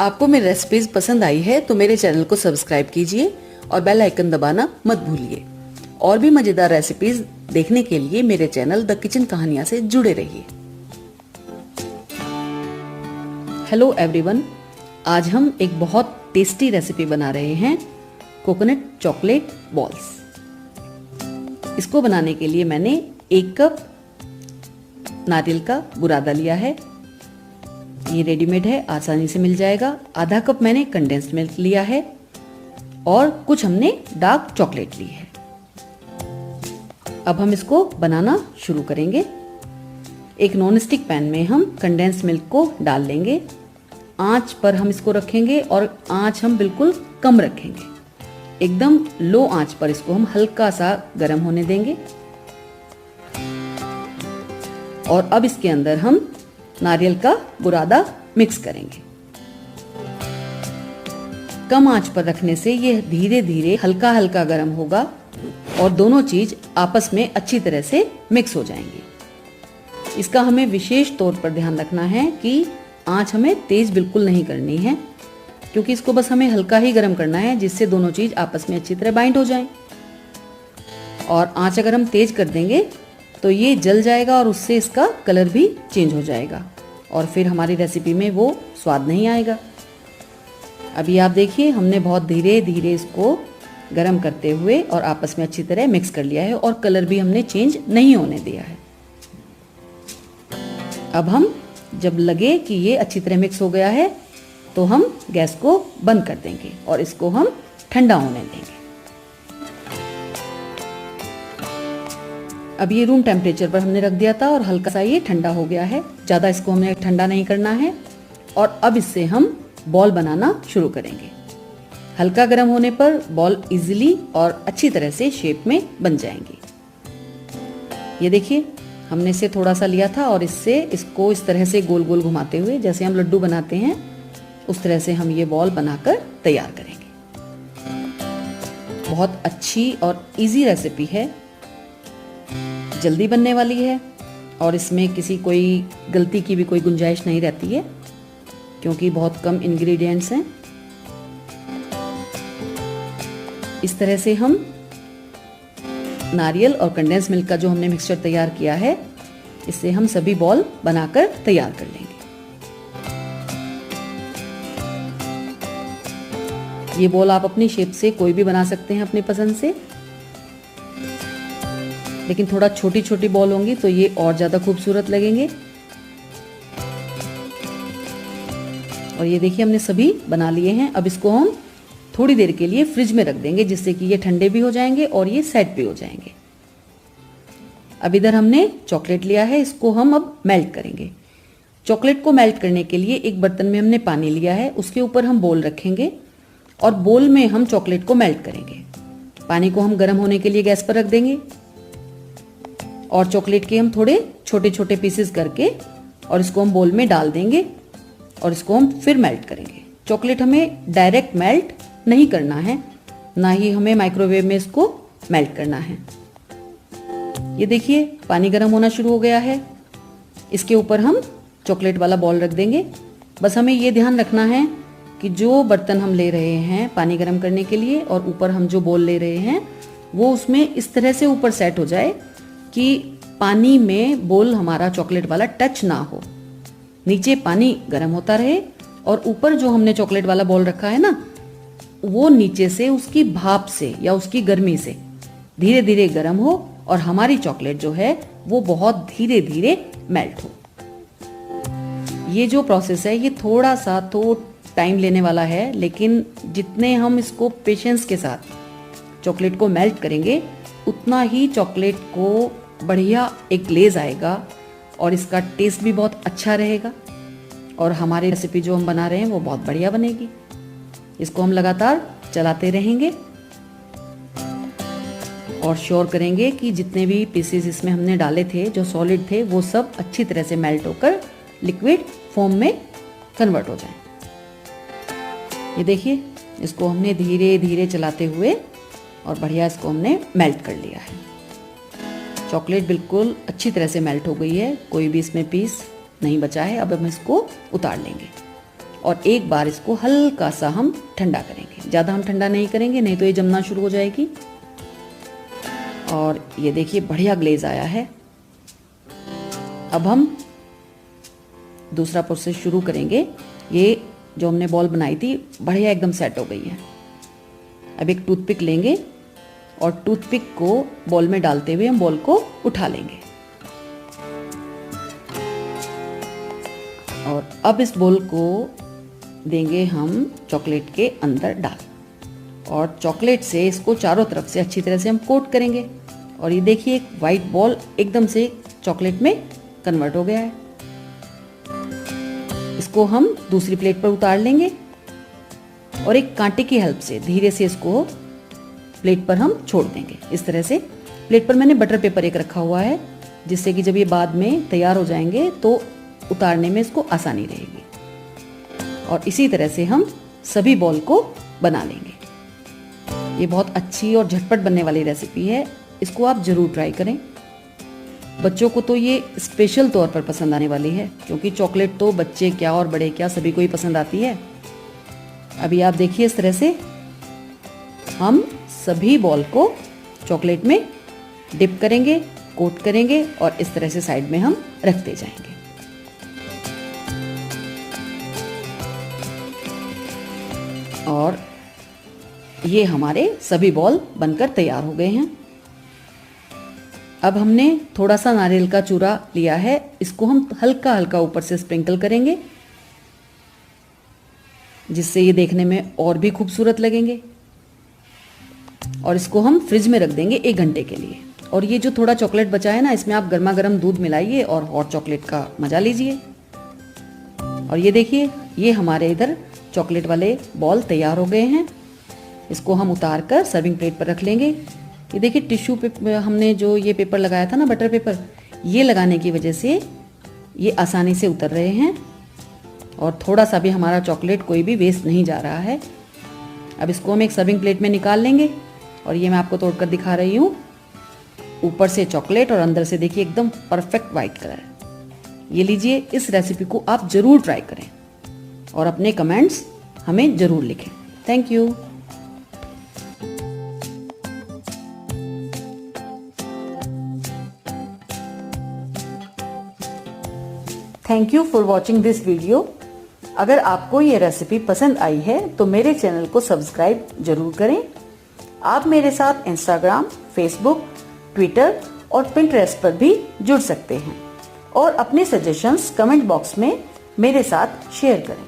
आपको मेरी रेसिपीज पसंद आई है तो मेरे चैनल को सब्सक्राइब कीजिए और बेल आइकन दबाना मत भूलिए। और भी मजेदार रेसिपीज देखने के लिए मेरे चैनल द किचन कहानियां से जुड़े रहिए। हेलो एवरीवन, आज हम एक बहुत टेस्टी रेसिपी बना रहे हैं, कोकोनट चॉकलेट बॉल्स। इसको बनाने के लिए मैंने 1 कप नारियल का बुरादा लिया है। ये रेडीमेड है, आसानी से मिल जाएगा। आधा कप मैंने कंडेंस्ड मिल्क लिया है और कुछ हमने डार्क चॉकलेट ली है। अब हम इसको बनाना शुरू करेंगे। एक नॉन स्टिक पैन में हम कंडेंस्ड मिल्क को डाल लेंगे। आंच पर हम इसको रखेंगे और आंच हम बिल्कुल कम रखेंगे। एकदम लो आंच पर इसको हम हल्का सा गर्म होने देंगे। और अब इसके अंदर हम नारियल का बुरादा मिक्स करेंगे। कम आंच पर रखने से ये धीरे धीरे हल्का हल्का गर्म होगा और दोनों चीज आपस में अच्छी तरह से मिक्स हो जाएंगी। इसका हमें विशेष तौर पर ध्यान रखना है कि आंच हमें तेज बिल्कुल नहीं करनी है, क्योंकि इसको बस हमें हल्का ही गर्म करना है, जिससे दोनों चीज आपस में अच्छी तरह बाइंड हो जाएं। और आंच अगर हम तेज कर देंगे तो ये जल जाएगा और उससे इसका कलर भी चेंज हो जाएगा और फिर हमारी रेसिपी में वो स्वाद नहीं आएगा। अभी आप देखिए, हमने बहुत धीरे धीरे इसको गर्म करते हुए और आपस में अच्छी तरह मिक्स कर लिया है और कलर भी हमने चेंज नहीं होने दिया है। अब हम जब लगे कि ये अच्छी तरह मिक्स हो गया है तो हम गैस को बंद कर देंगे और इसको हम ठंडा होने देंगे। अब ये रूम टेम्परेचर पर हमने रख दिया था और हल्का सा ये ठंडा हो गया है। ज़्यादा इसको हमें ठंडा नहीं करना है। और अब इससे हम बॉल बनाना शुरू करेंगे। हल्का गर्म होने पर बॉल इजीली और अच्छी तरह से शेप में बन जाएंगी। ये देखिए, हमने इसे थोड़ा सा लिया था और इससे इसको इस तरह से गोल गोल घुमाते हुए, जैसे हम लड्डू बनाते हैं उस तरह से हम ये बॉल बनाकर तैयार करेंगे। बहुत अच्छी और इजी रेसिपी है, जल्दी बनने वाली है और इसमें किसी कोई गलती की भी कोई गुंजाइश नहीं रहती है, क्योंकि बहुत कम इंग्रेडिएंट्स हैं। इस तरह से हम नारियल और कंडेंस मिल्क का जो हमने मिक्सचर तैयार किया है, इससे हम सभी बॉल बनाकर तैयार कर लेंगे। ये बॉल आप अपनी शेप से कोई भी बना सकते हैं अपनी पसंद से, लेकिन थोड़ा छोटी छोटी बॉल होंगी तो ये और ज़्यादा खूबसूरत लगेंगे। और ये देखिए, हमने सभी बना लिए हैं। अब इसको हम थोड़ी देर के लिए फ्रिज में रख देंगे, जिससे कि ये ठंडे भी हो जाएंगे और ये सेट भी हो जाएंगे। अब इधर हमने चॉकलेट लिया है, इसको हम अब मेल्ट करेंगे। चॉकलेट को मेल्ट करने के लिए एक बर्तन में हमने पानी लिया है, उसके ऊपर हम बोल रखेंगे और बोल में हम चॉकलेट को मेल्ट करेंगे। पानी को हम गर्म होने के लिए गैस पर रख देंगे और चॉकलेट के हम थोड़े छोटे छोटे पीसेस करके और इसको हम बोल में डाल देंगे और इसको हम फिर मेल्ट करेंगे। चॉकलेट हमें डायरेक्ट मेल्ट नहीं करना है, ना ही हमें माइक्रोवेव में इसको मेल्ट करना है। ये देखिए, पानी गर्म होना शुरू हो गया है। इसके ऊपर हम चॉकलेट वाला बॉल रख देंगे। बस हमें ये ध्यान रखना है कि जो बर्तन हम ले रहे हैं पानी गर्म करने के लिए और ऊपर हम जो बॉल ले रहे हैं वो उसमें इस तरह से ऊपर सेट हो जाए कि पानी में बोल हमारा चॉकलेट वाला टच ना हो। नीचे पानी गर्म होता रहे और ऊपर जो हमने चॉकलेट वाला बॉल रखा है ना, वो नीचे से उसकी भाप से या उसकी गर्मी से धीरे धीरे गर्म हो और हमारी चॉकलेट जो है वो बहुत धीरे धीरे मेल्ट हो। ये जो प्रोसेस है ये थोड़ा सा तो टाइम लेने वाला है, लेकिन जितने हम इसको पेशेंस के साथ चॉकलेट को मेल्ट करेंगे उतना ही चॉकलेट को बढ़िया एक ग्लेज आएगा और इसका टेस्ट भी बहुत अच्छा रहेगा और हमारी रेसिपी जो हम बना रहे हैं वो बहुत बढ़िया बनेगी। इसको हम लगातार चलाते रहेंगे और श्योर करेंगे कि जितने भी पीसेस इसमें हमने डाले थे जो सॉलिड थे वो सब अच्छी तरह से मेल्ट होकर लिक्विड फॉर्म में कन्वर्ट हो जाए। ये देखिए, इसको हमने धीरे धीरे चलाते हुए और बढ़िया इसको हमने मेल्ट कर लिया है। चॉकलेट बिल्कुल अच्छी तरह से मेल्ट हो गई है, कोई भी इसमें पीस नहीं बचा है। अब हम इसको उतार लेंगे और एक बार इसको हल्का सा हम ठंडा करेंगे। ज़्यादा हम ठंडा नहीं करेंगे, नहीं तो ये जमना शुरू हो जाएगी। और ये देखिए बढ़िया ग्लेज आया है। अब हम दूसरा प्रोसेस शुरू करेंगे। ये जो हमने बॉल बनाई थी बढ़िया एकदम सेट हो गई है। अब एक टूथपिक लेंगे और टूथपिक को बॉल में डालते हुए हम बॉल को उठा लेंगे। और अब इस बॉल को देंगे हम चॉकलेट के अंदर डाल, और चॉकलेट से इसको चारों तरफ से अच्छी तरह से हम कोट करेंगे। और ये देखिए एक वाइट बॉल एकदम से चॉकलेट में कन्वर्ट हो गया है। इसको हम दूसरी प्लेट पर उतार लेंगे और एक कांटे की हेल्प से धीरे से इसको प्लेट पर हम छोड़ देंगे। इस तरह से प्लेट पर मैंने बटर पेपर एक रखा हुआ है, जिससे कि जब ये बाद में तैयार हो जाएंगे तो उतारने में इसको आसानी रहेगी। और इसी तरह से हम सभी बॉल को बना लेंगे। ये बहुत अच्छी और झटपट बनने वाली रेसिपी है, इसको आप जरूर ट्राई करें। बच्चों को तो ये स्पेशल तौर पर पसंद आने वाली है, क्योंकि चॉकलेट तो बच्चे क्या और बड़े क्या सभी को ही पसंद आती है। अभी आप देखिए इस तरह से हम सभी बॉल को चॉकलेट में डिप करेंगे, कोट करेंगे और इस तरह से साइड में हम रखते जाएंगे। और ये हमारे सभी बॉल बनकर तैयार हो गए हैं। अब हमने थोड़ा सा नारियल का चूरा लिया है, इसको हम हल्का हल्का ऊपर से स्प्रिंकल करेंगे, जिससे ये देखने में और भी खूबसूरत लगेंगे। और इसको हम फ्रिज में रख देंगे 1 घंटे के लिए। और ये जो थोड़ा चॉकलेट बचा है ना, इसमें आप गर्मा गर्म दूध मिलाइए और हॉट चॉकलेट का मजा लीजिए। और ये देखिए ये हमारे इधर चॉकलेट वाले बॉल तैयार हो गए हैं। इसको हम उतार कर सर्विंग प्लेट पर रख लेंगे। ये देखिए टिश्यू पे हमने जो ये पेपर लगाया था ना, बटर पेपर, ये लगाने की वजह से ये आसानी से उतर रहे हैं और थोड़ा सा भी हमारा चॉकलेट कोई भी वेस्ट नहीं जा रहा है। अब इसको हम एक सर्विंग प्लेट में निकाल लेंगे और ये मैं आपको तोड़कर दिखा रही हूँ। ऊपर से चॉकलेट और अंदर से देखिए एकदम परफेक्ट वाइट कलर। ये लीजिए, इस रेसिपी को आप ज़रूर ट्राई करें और अपने कमेंट्स हमें ज़रूर लिखें। Thank you. Thank you for watching this video. अगर आपको ये रेसिपी पसंद आई है तो मेरे चैनल को सब्सक्राइब जरूर करें। आप मेरे साथ इंस्टाग्राम, फेसबुक, ट्विटर और पिंटरेस्ट पर भी जुड़ सकते हैं और अपने सजेशंस कमेंट बॉक्स में मेरे साथ शेयर करें।